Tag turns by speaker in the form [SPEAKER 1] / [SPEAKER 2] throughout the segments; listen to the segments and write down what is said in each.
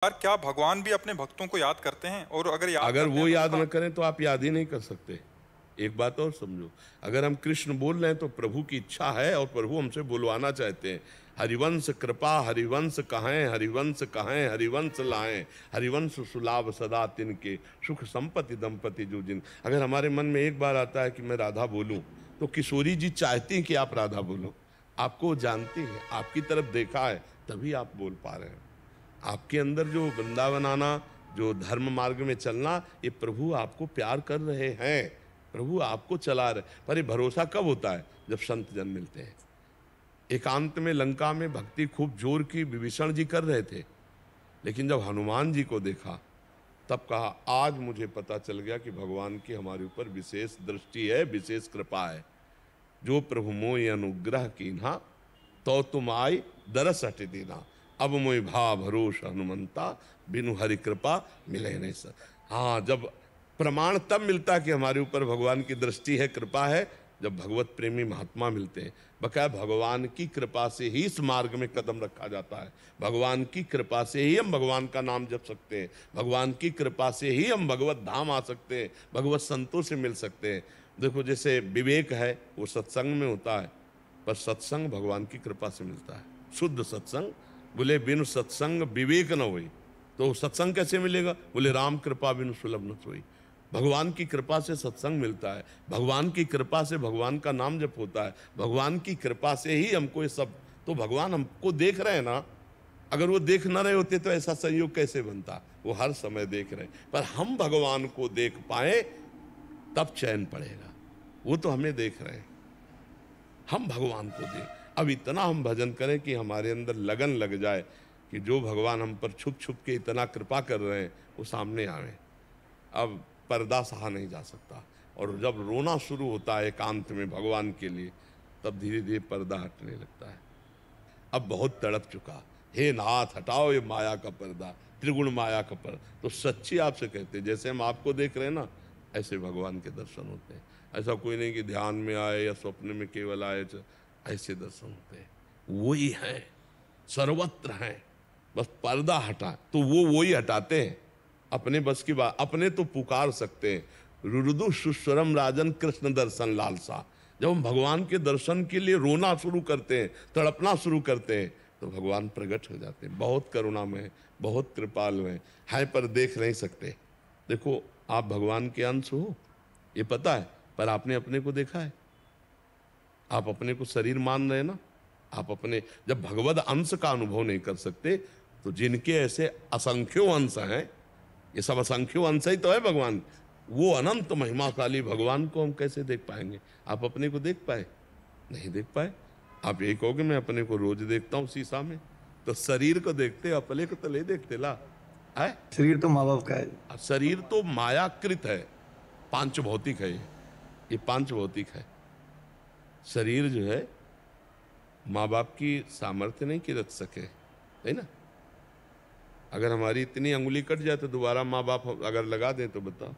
[SPEAKER 1] यार क्या भगवान भी अपने भक्तों को याद करते हैं? और अगर याद
[SPEAKER 2] अगर
[SPEAKER 1] करते
[SPEAKER 2] वो
[SPEAKER 1] हैं तो
[SPEAKER 2] याद
[SPEAKER 1] उसका
[SPEAKER 2] न करें तो आप याद ही नहीं कर सकते। एक बात और समझो, अगर हम कृष्ण बोल रहे हैं तो प्रभु की इच्छा है और प्रभु हमसे बुलवाना चाहते हैं। हरिवंश कृपा हरिवंश कहें, हरिवंश कहें हरिवंश लाएं, हरिवंश सुलाभ सदा तिनके, सुख संपत्ति दंपति जो जिन। अगर हमारे मन में एक बार आता है कि मैं राधा बोलूं, तो किशोरी जी चाहती हैं कि आप राधा बोलो। आपको जानती हैं, आपकी तरफ देखा है, तभी आप बोल पा रहे हैं। आपके अंदर जो वृंदावन आना, जो धर्म मार्ग में चलना, ये प्रभु आपको प्यार कर रहे हैं, प्रभु आपको चला रहे। पर ये भरोसा कब होता है? जब संत जन मिलते हैं। एकांत में लंका में भक्ति खूब जोर की विभीषण जी कर रहे थे, लेकिन जब हनुमान जी को देखा तब कहा, आज मुझे पता चल गया कि भगवान की हमारे ऊपर विशेष दृष्टि है, विशेष कृपा है। जो प्रभु मोहि अनुग्रह कीन्हा, तो तुम आई दरस हट दीना। अब मोहि भाव भरोस हनुमंता, बिनु हरि कृपा मिले नहीं सर। हाँ, जब प्रमाण तब मिलता कि हमारे ऊपर भगवान की दृष्टि है, कृपा है, जब भगवत प्रेमी महात्मा मिलते हैं। बकाया भगवान की कृपा से ही इस मार्ग में कदम रखा जाता है। भगवान की कृपा से ही हम भगवान का नाम जप सकते हैं। भगवान की कृपा से ही हम भगवत धाम आ सकते हैं, भगवत संतों से मिल सकते हैं। देखो, जैसे विवेक है वो सत्संग में होता है, पर सत्संग भगवान की कृपा से मिलता है। शुद्ध सत्संग, बोले बिनु सत्संग विवेक न होई। तो सत्संग कैसे मिलेगा? बोले राम कृपा बिनु सुलभ न सोई। भगवान की कृपा से सत्संग मिलता है, भगवान की कृपा से भगवान का नाम जप होता है, भगवान की कृपा से ही हमको ये सब। तो भगवान हमको देख रहे हैं ना। अगर वो देख ना रहे होते तो ऐसा संयोग कैसे बनता? वो हर समय देख रहे हैं, पर हम भगवान को देख पाए तब चैन पड़ेगा। वो तो हमें देख रहे हैं, हम भगवान को दें। अब इतना हम भजन करें कि हमारे अंदर लगन लग जाए कि जो भगवान हम पर छुप छुप के इतना कृपा कर रहे हैं वो सामने आवे। अब पर्दा सहा नहीं जा सकता, और जब रोना शुरू होता है एकांत में भगवान के लिए, तब धीरे धीरे पर्दा हटने लगता है। अब बहुत तड़प चुका, हे नाथ हटाओ ये माया का पर्दा, त्रिगुण माया का पर्दा। तो सच्ची आपसे कहते हैं, जैसे हम आपको देख रहे हैं ना, ऐसे भगवान के दर्शन होते हैं। ऐसा कोई नहीं कि ध्यान में आए या स्वप्न में केवल आए, ऐसे दर्शन होते हैं। वही है, सर्वत्र हैं, बस पर्दा हटा तो वो वही हटाते हैं। अपने बस की बात, अपने तो पुकार सकते हैं, रुरुदु सुस्वरम राजन कृष्ण दर्शन लालसा। जब हम भगवान के दर्शन के लिए रोना शुरू करते हैं, तड़पना शुरू करते हैं, तो भगवान प्रकट हो जाते हैं। बहुत करुणामय, बहुत कृपालु है पर देख नहीं सकते। देखो, आप भगवान के अंश हो ये पता है, पर आपने अपने को देखा है? आप अपने को शरीर मान रहे ना। आप अपने जब भगवद अंश का अनुभव नहीं कर सकते, तो जिनके ऐसे असंख्यों अंश हैं, ये सब असंख्यों अंश ही तो है भगवान, वो अनंत महिमाशाली भगवान को हम कैसे देख पाएंगे? आप अपने को देख पाए? नहीं देख पाए। आप यही कहोगे मैं अपने को रोज देखता हूँ शीशा में, तो शरीर को देखते, अपने को तो नहीं देखते ला है।
[SPEAKER 3] शरीर तो माँ बाप का है।
[SPEAKER 2] शरीर तो मायाकृत है, पांच भौतिक है। ये पांच भौतिक है। शरीर जो है माँ बाप की सामर्थ्य नहीं कि रच सके, है ना। अगर हमारी इतनी अंगुली कट जाए तो दोबारा माँ बाप अगर लगा दें तो बताओ।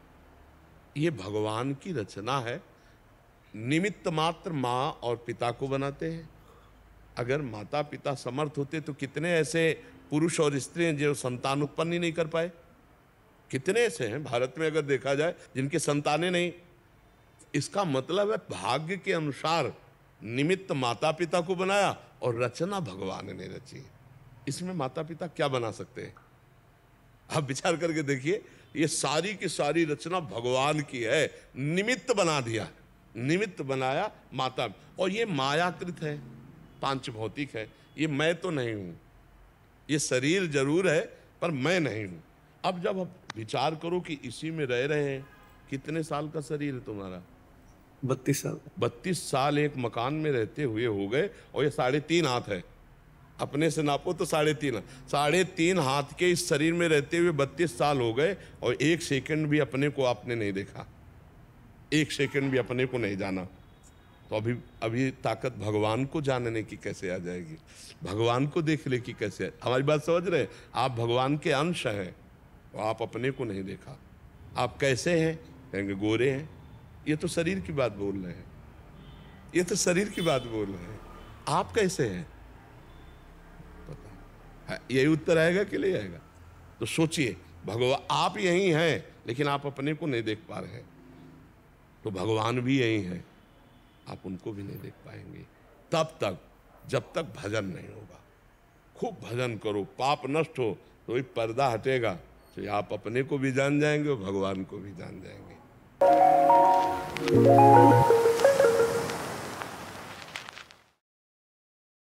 [SPEAKER 2] ये भगवान की रचना है। निमित्त मात्र माँ और पिता को बनाते हैं। अगर माता पिता समर्थ होते तो कितने ऐसे पुरुष और स्त्री हैं जो संतान उत्पन्न ही नहीं कर पाए। कितने ऐसे हैं भारत में अगर देखा जाए जिनके संतानें नहीं। इसका मतलब है भाग्य के अनुसार निमित्त माता पिता को बनाया और रचना भगवान ने रची। इसमें माता पिता क्या बना सकते हैं? आप विचार करके देखिए, ये सारी की सारी रचना भगवान की है। निमित्त बना दिया, निमित्त बनाया माता, और ये मायाकृत है, पांच भौतिक है। ये मैं तो नहीं हूं, ये शरीर जरूर है पर मैं नहीं हूं। अब जब आप विचार करो कि इसी में रह रहे हैं, कितने साल का शरीर है तुम्हारा?
[SPEAKER 3] 32 साल।
[SPEAKER 2] 32 साल एक मकान में रहते हुए हो गए, और ये 3.5 हाथ है। अपने से नापो तो 3.5 हाथ के इस शरीर में रहते हुए 32 साल हो गए, और एक सेकंड भी अपने को आपने नहीं देखा, एक सेकंड भी अपने को नहीं जाना। तो अभी ताकत भगवान को जानने की कैसे आ जाएगी? भगवान को देखने की कैसे? हमारी बात समझ रहे हैं? आप भगवान के अंश हैं, और आप अपने को नहीं देखा। आप कैसे हैं? कहेंगे गोरे हैं। ये तो शरीर की बात बोल रहे हैं, ये तो शरीर की बात बोल रहे हैं। आप कैसे हैं? पता यही उत्तर आएगा कि नहीं आएगा? तो सोचिए, भगवान आप यही हैं, लेकिन आप अपने को नहीं देख पा रहे हैं, तो भगवान भी यही हैं, आप उनको भी नहीं देख पाएंगे तब तक जब तक भजन नहीं होगा। खूब भजन करो, पाप नष्ट हो तो ये पर्दा हटेगा, तो आप अपने को भी जान जाएंगे और भगवान को भी जान जाएंगे।